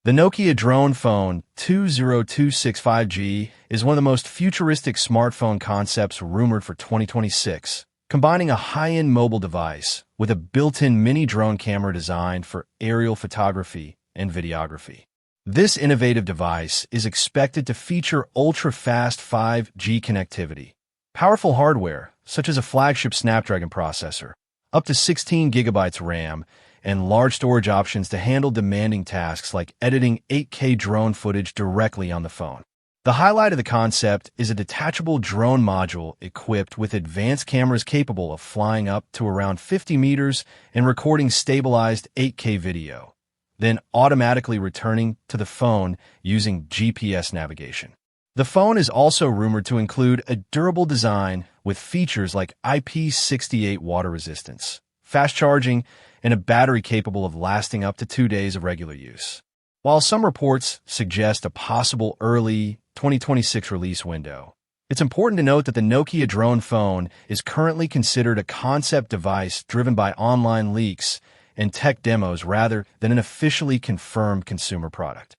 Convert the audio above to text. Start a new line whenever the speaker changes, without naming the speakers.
The Nokia drone phone 20265G is one of the most futuristic smartphone concepts rumored for 2026, combining a high-end mobile device with a built-in mini drone camera designed for aerial photography and videography. This innovative device is expected to feature ultra-fast 5G connectivity, powerful hardware such as a flagship Snapdragon processor, up to 16 gigabytes RAM, and large storage options to handle demanding tasks like editing 8K drone footage directly on the phone. The highlight of the concept is a detachable drone module equipped with advanced cameras capable of flying up to around 50 meters and recording stabilized 8K video, then automatically returning to the phone using GPS navigation. The phone is also rumored to include a durable design with features like IP68 water resistance, fast charging, and a battery capable of lasting up to 2 days of regular use. While some reports suggest a possible early 2026 release window, it's important to note that the Nokia drone phone is currently considered a concept device driven by online leaks and tech demos rather than an officially confirmed consumer product.